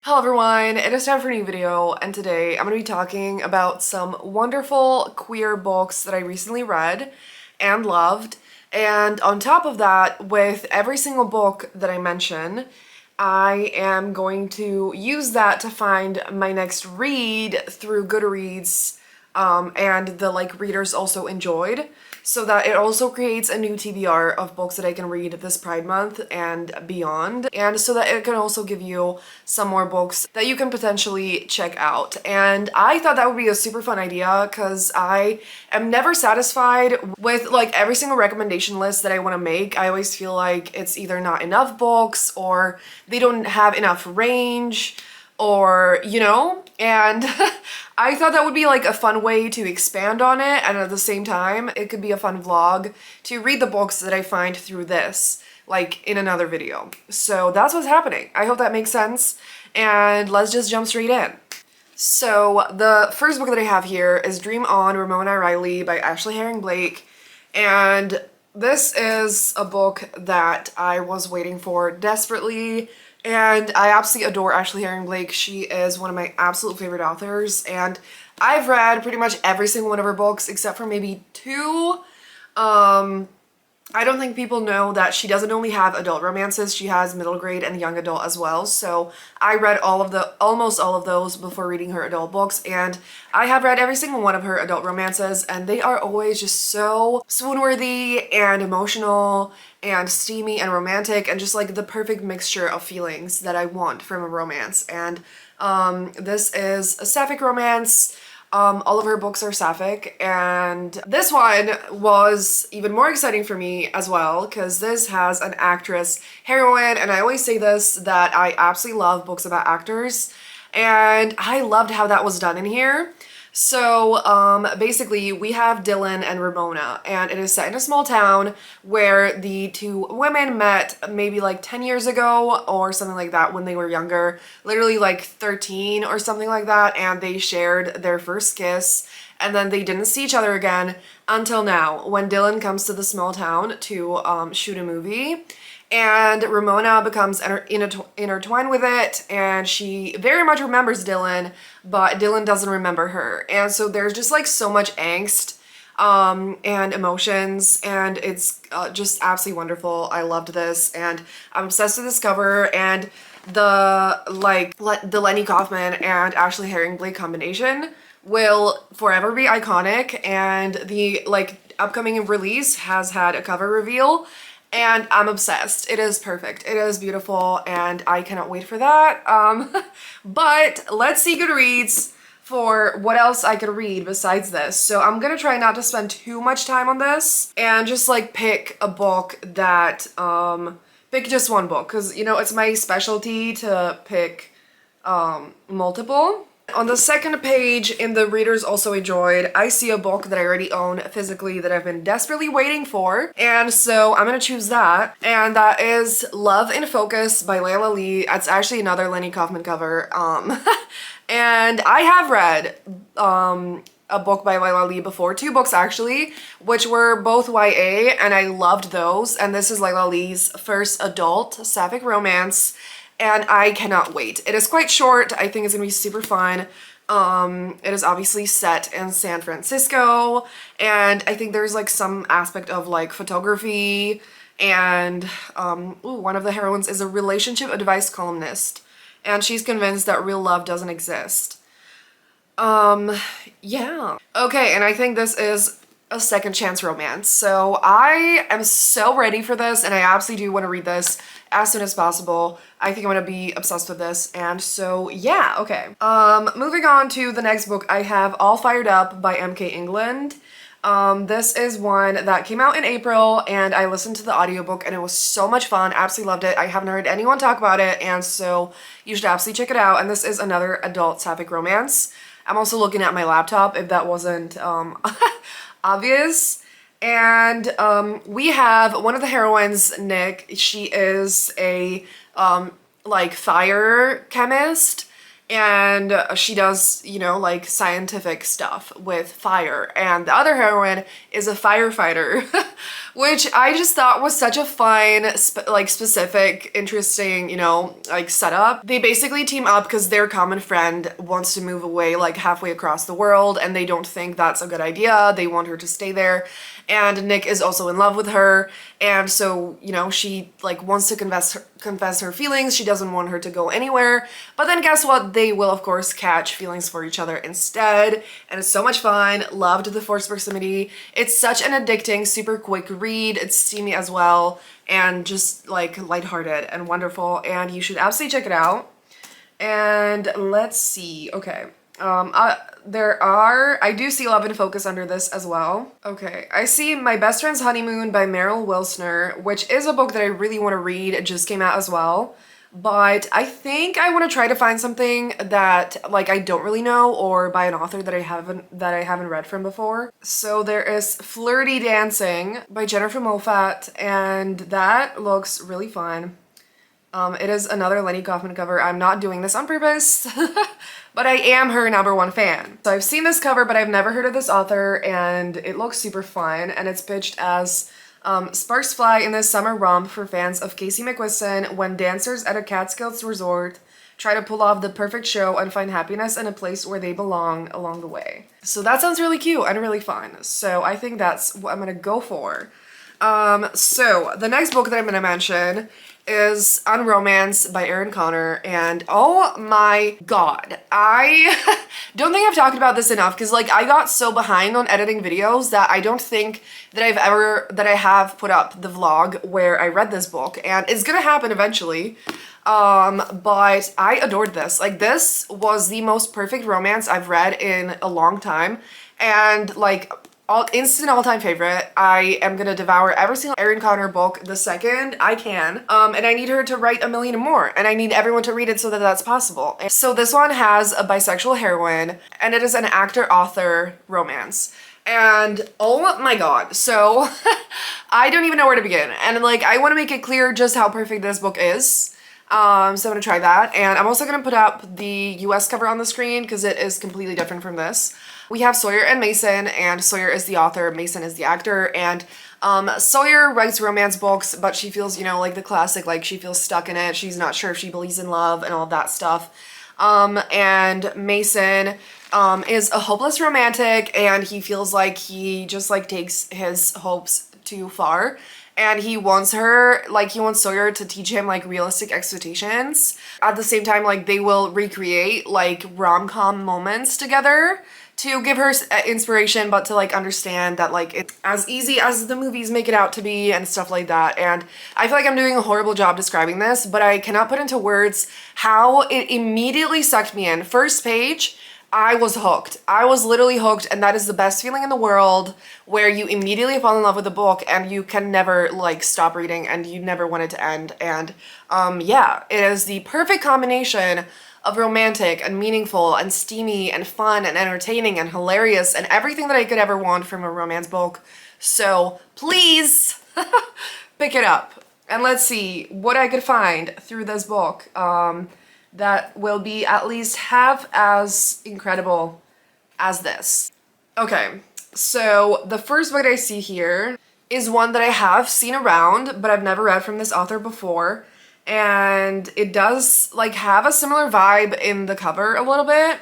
Hello everyone, it is time for a new video, and today I'm going to be talking about some wonderful queer books that I recently read and loved. And on top of that, with every single book that I mention, I am going to use that to find my next read through Goodreads, and the readers also enjoyed, so that it also creates a new TBR of books that I can read this Pride Month and beyond, and so that it can also give you some more books that you can potentially check out. And I thought that would be a super fun idea because I am never satisfied with every single recommendation list that I want to make. I always feel like it's either not enough books or they don't have enough range, or and I thought that would be a fun way to expand on it, and at the same time it could be a fun vlog to read the books that I find through this in another video. So that's what's happening. I hope that makes sense, and let's just jump straight in. So the first book that I have here is Dream On, Ramona Riley by Ashley Herring Blake, and this is a book that I was waiting for desperately. And I absolutely adore Ashley Herring Blake. She is one of my absolute favorite authors, and I've read pretty much every single one of her books except for maybe two. I don't think people know that she doesn't only have adult romances, she has middle grade and young adult as well. So I read almost all of those before reading her adult books, and I have read every single one of her adult romances, and they are always just so swoon-worthy and emotional and steamy and romantic, and just the perfect mixture of feelings that I want from a romance. And this is a sapphic romance. All of her books are sapphic, and this one was even more exciting for me as well because this has an actress heroine, and I always say this, that I absolutely love books about actors, and I loved how that was done in here. So basically we have Dylan and Ramona, and it is set in a small town where the two women met maybe 10 years ago or something like that, when they were younger, literally 13 or something like that, and they shared their first kiss, and then they didn't see each other again until now, when Dylan comes to the small town to shoot a movie. And Ramona becomes intertwined with it, and she very much remembers Dylan, but Dylan doesn't remember her. And so there's just so much angst and emotions, and it's just absolutely wonderful. I loved this, and I'm obsessed with this cover, and the the Lenny Kaufman and Ashley Herring Blake combination will forever be iconic, and the upcoming release has had a cover reveal, and I'm obsessed. It is perfect. It is beautiful, and I cannot wait for that. But let's see Goodreads for what else I could read besides this. So I'm gonna try not to spend too much time on this and just pick a book that, pick just one book, because it's my specialty to pick multiple. On the second page in the Readers Also Enjoyed, I see a book that I already own physically that I've been desperately waiting for, and so I'm gonna choose that, and that is Love in Focus by Layla Lee. It's actually another Lenny Kaufman cover, and I have read a book by Layla Lee before, two books actually, which were both YA, and I loved those, and this is Layla Lee's first adult sapphic romance, and I cannot wait. It is quite short. I think it's gonna be super fun. It is obviously set in San Francisco, and I think there's some aspect of photography, and one of the heroines is a relationship advice columnist, and she's convinced that real love doesn't exist. Yeah. Okay, and I think this is a second chance romance. So I am so ready for this, and I absolutely do want to read this as soon as possible. I think I'm gonna be obsessed with this, and so yeah, okay. Moving on to the next book, I have All Fired Up by M.K. England. This is one that came out in April, and I listened to the audiobook, and it was so much fun. Absolutely loved it. I haven't heard anyone talk about it, and so you should absolutely check it out. And this is another adult sapphic romance. I'm also looking at my laptop, if that wasn't obvious. And we have one of the heroines, Nick. She is a fire chemist, and she does, you know, like scientific stuff with fire, and the other heroine is a firefighter, which I just thought was such a fun, like specific, interesting, you know, like setup. They basically team up because their common friend wants to move away like halfway across the world, and they don't think that's a good idea. They want her to stay there. And Nick is also in love with her, and so, you know, she like wants to confess her feelings. She doesn't want her to go anywhere, but then guess what? They will of course catch feelings for each other instead, and it's so much fun. Loved the forced proximity. It's such an addicting, super quick read. It's steamy as well, and just like lighthearted and wonderful, and you should absolutely check it out. And let's see, okay. I do see Love and Focus under this as well. Okay, I see My Best Friend's Honeymoon by Meryl Wilsner, which is a book that I really want to read. It just came out as well. But I think I want to try to find something that like I don't really know, or by an author that I haven't read from before. So there is Flirty Dancing by Jennifer Moffat, and that looks really fun. It is another Lenny Kaufman cover. I'm not doing this on purpose, but I am her #1 fan. So I've seen this cover, but I've never heard of this author, and it looks super fun, and it's pitched as sparks fly in this summer romp for fans of Casey McQuiston when dancers at a Catskills resort try to pull off the perfect show and find happiness in a place where they belong along the way. So that sounds really cute and really fun. So I think that's what I'm gonna go for. So the next book that I'm gonna mention is Unromance by Erin Connor, and oh my god, I don't think I've talked about this enough, because like I got so behind on editing videos that I don't think that I have put up the vlog where I read this book, and it's gonna happen eventually. But I adored this. Like, this was the most perfect romance I've read in a long time, and like instant all-time favorite. I am gonna devour every single Erin Connor book the second I can. And I need her to write a million more, and I need everyone to read it so that that's possible. And so this one has a bisexual heroine, and it is an actor-author romance. And oh my god, so I don't even know where to begin. And like, I want to make it clear just how perfect this book is. So I'm gonna try that, and I'm also gonna put up the US cover on the screen because it is completely different from this. We have Sawyer and Mason, and Sawyer is the author, Mason is the actor, and Sawyer writes romance books, but she feels, you know, like the classic, like she feels stuck in it. She's not sure if she believes in love and all that stuff. And Mason is a hopeless romantic, and he feels like he just like takes his hopes too far. And he wants Sawyer to teach him like realistic expectations. At the same time, like they will recreate like rom-com moments together to give her inspiration, but to like understand that like it's as easy as the movies make it out to be and stuff like that. And I feel like I'm doing a horrible job describing this, but I cannot put into words how it immediately sucked me in. First page, I was hooked. I was literally hooked, and that is the best feeling in the world, where you immediately fall in love with the book and you can never like stop reading and you never want it to end. And yeah, it is the perfect combination of romantic and meaningful and steamy and fun and entertaining and hilarious and everything that I could ever want from a romance book. So please pick it up, and let's see what I could find through this book that will be at least half as incredible as this. Okay, so the first book I see here is one that I have seen around, but I've never read from this author before. And it does like have a similar vibe in the cover a little bit.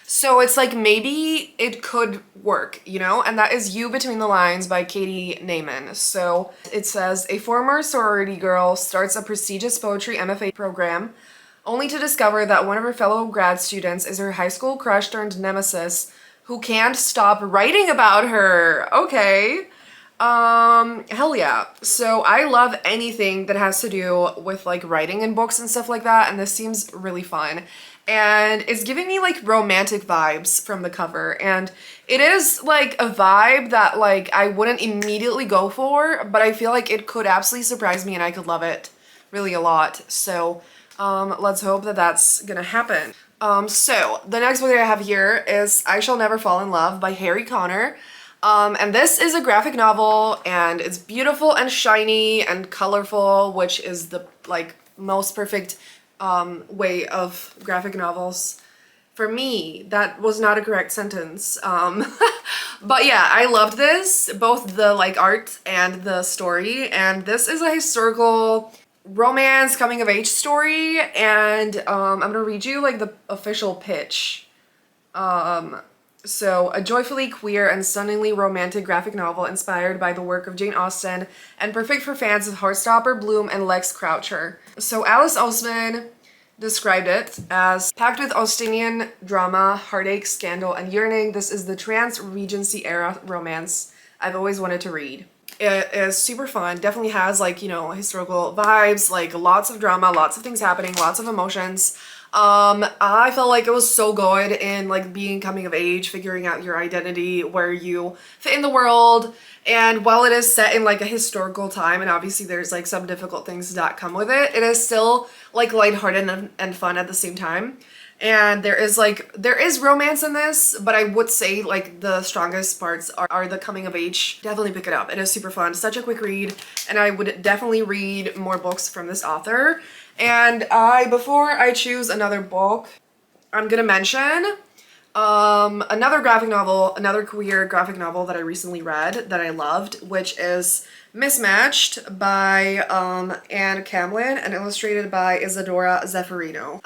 So it's like maybe it could work, you know? And that is You Between the Lines by Katie Naiman. So it says, a former sorority girl starts a prestigious poetry MFA program only to discover that one of her fellow grad students is her high school crush turned nemesis who can't stop writing about her. Okay. Hell yeah. So I love anything that has to do with like writing in books and stuff like that, and this seems really fun. And it's giving me like romantic vibes from the cover, and it is like a vibe that like I wouldn't immediately go for, but I feel like it could absolutely surprise me and I could love it really a lot. So let's hope that that's gonna happen. So the next book that I have here is I Shall Never Fall in Love by Harry Connor. And this is a graphic novel, and it's beautiful and shiny and colorful, which is the like most perfect way of graphic novels For me, that was not a correct sentence. But yeah, I loved this, both the like art and the story. And this is a historical romance coming of age story. And I'm gonna read you like the official pitch. So, a joyfully queer and stunningly romantic graphic novel inspired by the work of Jane Austen and perfect for fans of Heartstopper, Bloom, and Lex Croucher. So, Alice Oseman described it as packed with Austenian drama, heartache, scandal, and yearning. This is the trans-Regency era romance I've always wanted to read. It is super fun, definitely has like, you know, historical vibes, like lots of drama, lots of things happening, lots of emotions. I felt like it was so good in like being coming of age, figuring out your identity, where you fit in the world. And while it is set in like a historical time, and obviously there's like some difficult things that come with it, it is still like lighthearted and fun at the same time. And there is romance in this, but I would say like the strongest parts are the coming of age. Definitely pick it up. It is super fun, such a quick read, and I would definitely read more books from this author. And before I choose another book, I'm gonna mention another graphic novel, another queer graphic novel that I recently read that I loved, which is Mismatched by Anne Camlin and illustrated by Isadora Zeffirino.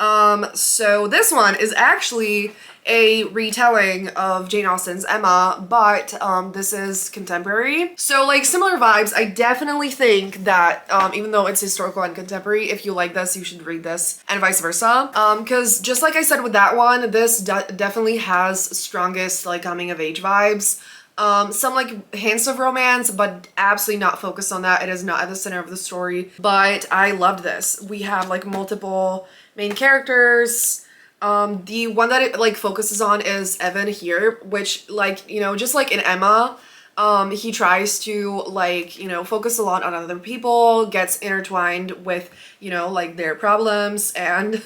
So this one is actually a retelling of Jane Austen's Emma, but this is contemporary. So like similar vibes. I definitely think that even though it's historical and contemporary, if you like this, you should read this and vice versa. Because just like I said with that one, this definitely has strongest like coming of age vibes. Some like hints of romance, but absolutely not focused on that. It is not at the center of the story, but I loved this. We have like multiple main characters. The one that it like focuses on is Evan here, which like, you know, just like in Emma, he tries to like, you know, focus a lot on other people, gets intertwined with, you know, like their problems and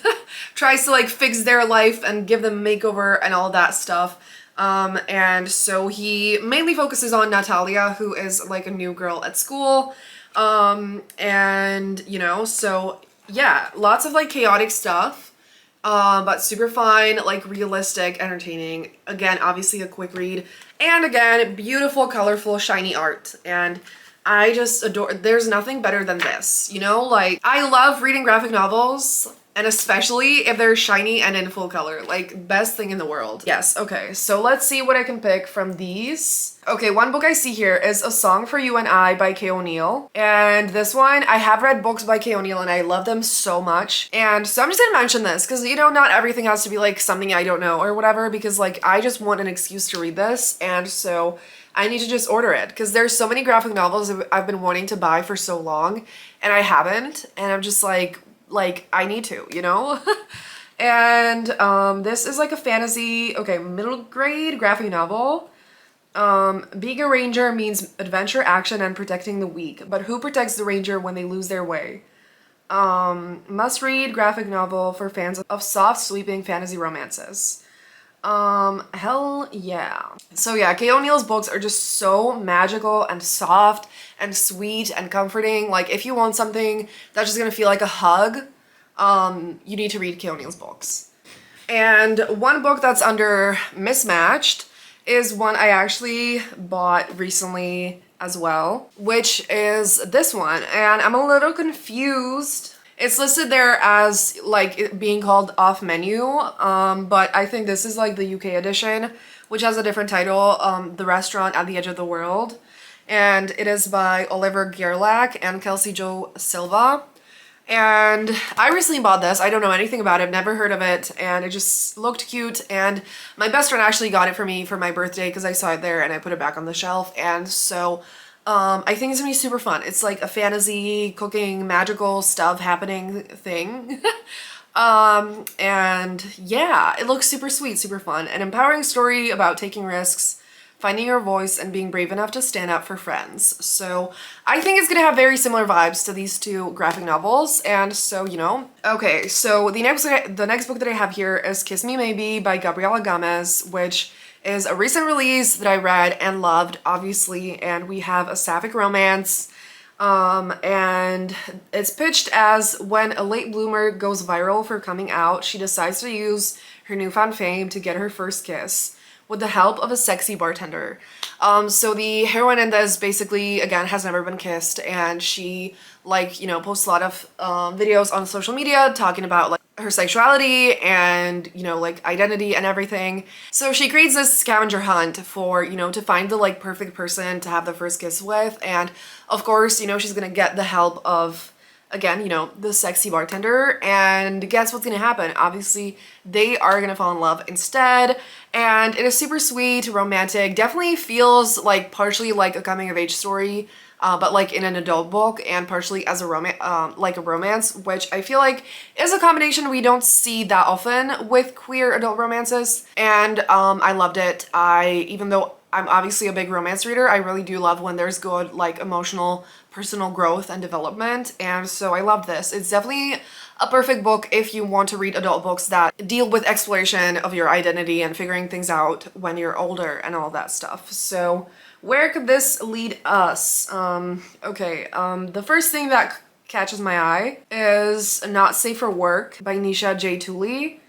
tries to like fix their life and give them a makeover and all that stuff. And so he mainly focuses on Natalia, who is like a new girl at school. And you know, so yeah, lots of like chaotic stuff, but super fun, like realistic, entertaining. Again, obviously a quick read, and again, beautiful, colorful, shiny art. And I just adore, there's nothing better than this, you know? Like, I love reading graphic novels, and especially if they're shiny and in full color, like best thing in the world. Yes, okay, so let's see what I can pick from these. Okay, one book I see here is A Song for You and I by Kay O'Neill. And this one, I have read books by Kay O'Neill and I love them so much. And so I'm just gonna mention this because, you know, not everything has to be like something I don't know or whatever, because like I just want an excuse to read this. And so I need to just order it because there's so many graphic novels I've been wanting to buy for so long and I haven't. And I'm just like I need to, you know? And this is like a fantasy, okay, middle grade graphic novel. Being a ranger means adventure, action, and protecting the weak. But who protects the ranger when they lose their way? Must read graphic novel for fans of soft, sweeping fantasy romances. Hell yeah. So yeah, Kay O'Neill's books are just so magical and soft and sweet and comforting. Like if you want something that's just gonna feel like a hug, you need to read Kay O'Neill's books. And one book that's under Mismatched is one I actually bought recently as well, which is this one. And I'm a little confused. It's listed there as like it being called Off Menu, but I think this is like the UK edition, which has a different title, The Restaurant at the Edge of the World. And it is by Oliver Gerlach and Kelsey Jo Silva. And I recently bought this. I don't know anything about it, never heard of it, and it just looked cute. And my best friend actually got it for me for my birthday because I saw it there and I put it back on the shelf. And so I think it's gonna be super fun. It's like a fantasy, cooking, magical stuff happening thing. And yeah, it looks super sweet, super fun. An empowering story about taking risks, finding your voice, and being brave enough to stand up for friends. So I think it's gonna have very similar vibes to these two graphic novels. And so, you know, okay, so the next book that I have here is Kiss Me Maybe by Gabriela Gomez, which is a recent release that I read and loved, obviously. And we have a sapphic romance. And it's pitched as when a late bloomer goes viral for coming out, she decides to use her newfound fame to get her first kiss with the help of a sexy bartender. So the heroine in this basically, again, has never been kissed, and she, like, you know, posts a lot of videos on social media talking about, like, her sexuality and, you know, like, identity and everything. So she creates this scavenger hunt for, you know, to find the, like, perfect person to have the first kiss with, and of course, you know, she's gonna get the help of, again, you know, the sexy bartender, and guess what's gonna happen? Obviously, they are gonna fall in love instead, and it is super sweet, romantic, definitely feels like partially like a coming of age story, but like in an adult book, and partially as a romance, which I feel like is a combination we don't see that often with queer adult romances, and I loved it. Even though I'm obviously a big romance reader, I really do love when there's good, like, emotional, personal growth and development, and so I love this. It's definitely a perfect book if you want to read adult books that deal with exploration of your identity and figuring things out when you're older and all that stuff. So where could this lead us? The first thing that catches my eye is Not Safe for Work by Nisha J. Tooley.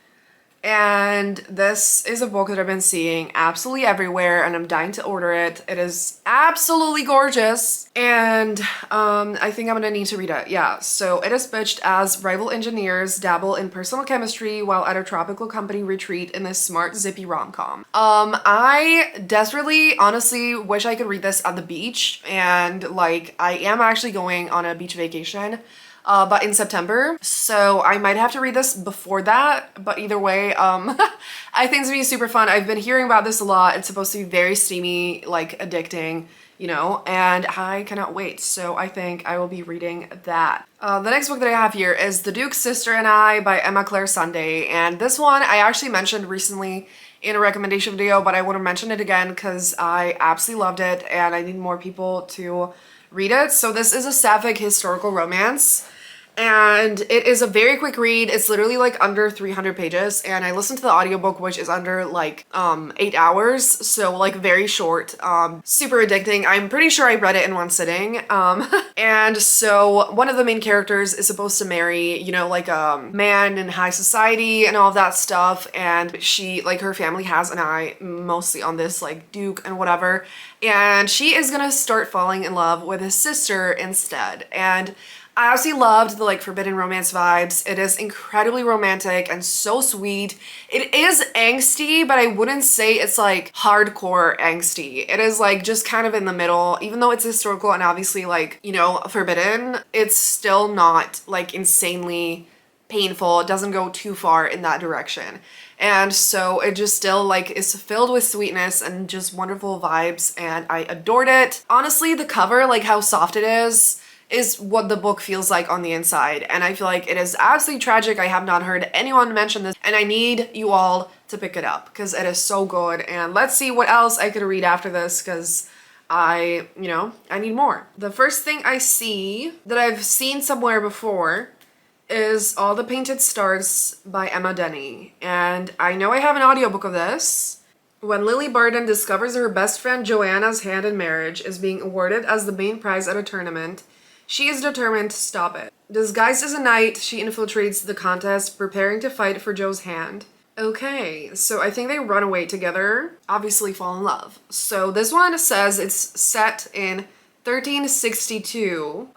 And this is a book that I've been seeing absolutely everywhere, and I'm dying to order it. It is absolutely gorgeous, and I think I'm gonna need to read it. Yeah, so it is pitched as rival engineers dabble in personal chemistry while at a tropical company retreat in this smart, zippy rom-com. I desperately, honestly, wish I could read this at the beach, and, like, I am actually going on a beach vacation but in September, so I might have to read this before that, but either way, I think it's gonna be super fun. I've been hearing about this a lot. It's supposed to be very steamy, like, addicting, you know, and I cannot wait, so I think I will be reading that. The next book that I have here is The Duke's Sister and I by Emma Claire Sunday, and this one I actually mentioned recently in a recommendation video, but I want to mention it again because I absolutely loved it and I need more people to read it. So this is a sapphic historical romance, and it is a very quick read. It's literally like under 300 pages, and I listened to the audiobook, which is under like 8 hours, so like very short, super addicting. I'm pretty sure I read it in one sitting. And so one of the main characters is supposed to marry, you know, like a man in high society and all of that stuff, and she, like, her family has an eye mostly on this, like, duke and whatever, and she is gonna start falling in love with his sister instead. And I absolutely loved the, like, forbidden romance vibes. It is incredibly romantic and so sweet. It is angsty, but I wouldn't say it's like hardcore angsty. It is like just kind of in the middle. Even though it's historical and obviously, like, you know, forbidden, it's still not like insanely painful. It doesn't go too far in that direction. And so it just still, like, is filled with sweetness and just wonderful vibes, and I adored it. Honestly, the cover, like how soft it is what the book feels like on the inside, and I feel like it is absolutely tragic. I have not heard anyone mention this, and I need you all to pick it up because it is so good. And let's see what else I could read after this, because I need more. The first thing I see that I've seen somewhere before is All the Painted Stars by Emma Denny, and I know I have an audiobook of this. When Lily Barden discovers her best friend Joanna's hand in marriage is being awarded as the main prize at a tournament, she is determined to stop it. Disguised as a knight, she infiltrates the contest, preparing to fight for Joe's hand. Okay, so I think they run away together, obviously fall in love. So this one says it's set in 1362,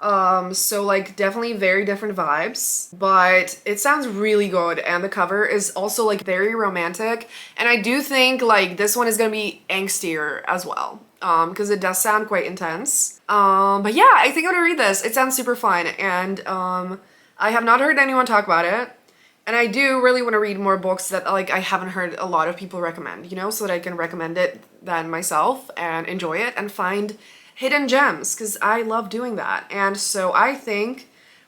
so like definitely very different vibes, but it sounds really good, and the cover is also like very romantic, and I do think like this one is gonna be angstier as well, because it does sound quite intense. But yeah, I think I'm gonna read this. It sounds super fun, and I have not heard anyone talk about it, and I do really want to read more books that, like, I haven't heard a lot of people recommend, you know, so that I can recommend it then myself and enjoy it and find hidden gems, because I love doing that. And so I think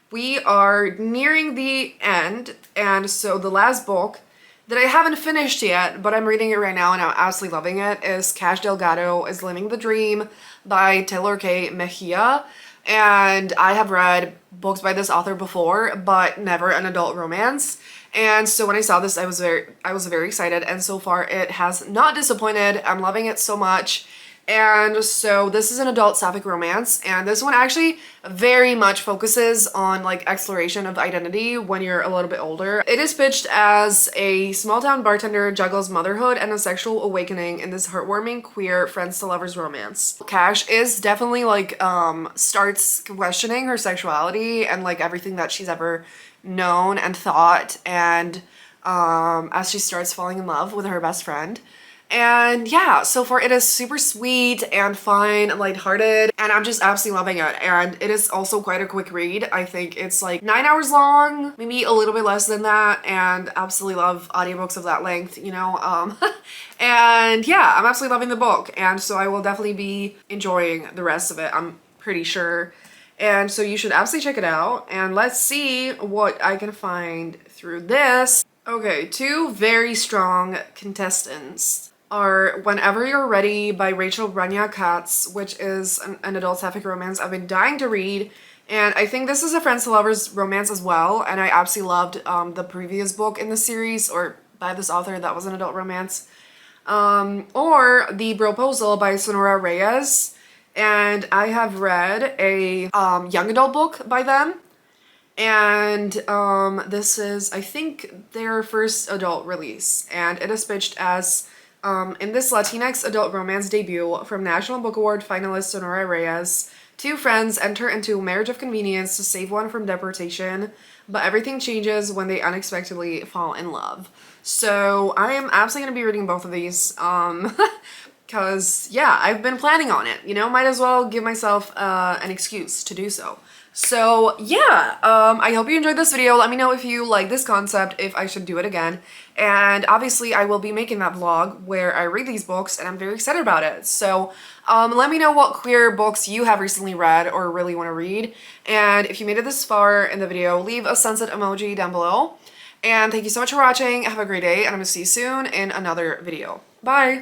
we are nearing the end, and so the last book that I haven't finished yet, but I'm reading it right now and I'm absolutely loving it, is Cash Delgado is Living the Dream by Taylor K. Mejia. And I have read books by this author before, but never an adult romance. And so when I saw this, I was very excited, and so far it has not disappointed. I'm loving it so much. And so this is an adult sapphic romance, and this one actually very much focuses on like exploration of identity when you're a little bit older. It is pitched as a small town bartender juggles motherhood and a sexual awakening in this heartwarming queer friends to lovers romance. Cash is definitely like starts questioning her sexuality and like everything that she's ever known and thought, and as she starts falling in love with her best friend. And yeah, so far it is super sweet and fun and lighthearted, and I'm just absolutely loving it. And it is also quite a quick read. I think it's like 9 hours long, maybe a little bit less than that, and absolutely love audiobooks of that length, you know? And yeah, I'm absolutely loving the book, and so I will definitely be enjoying the rest of it, I'm pretty sure. And so you should absolutely check it out, and let's see what I can find through this. Okay, two very strong contestants are Whenever You're Ready by Rachel Branya Katz, which is an adult sapphic romance I've been dying to read. And I think this is a friends to lovers romance as well, and I absolutely loved the previous book in the series, or by this author that was an adult romance. Or The Proposal by Sonora Reyes, and I have read a young adult book by them. And this is, I think, their first adult release, and it is pitched as in this Latinx adult romance debut from National Book Award finalist Sonora Reyes, two friends enter into a marriage of convenience to save one from deportation, but everything changes when they unexpectedly fall in love. So I am absolutely going to be reading both of these, because yeah, I've been planning on it, you know, might as well give myself an excuse to do so. So yeah, I hope you enjoyed this video. Let me know if you like this concept, if I should do it again. And obviously I will be making that vlog where I read these books, and I'm very excited about it. So let me know what queer books you have recently read or really want to read. And if you made it this far in the video, leave a sunset emoji down below. And thank you so much for watching. Have a great day, and I'm gonna see you soon in another video. Bye!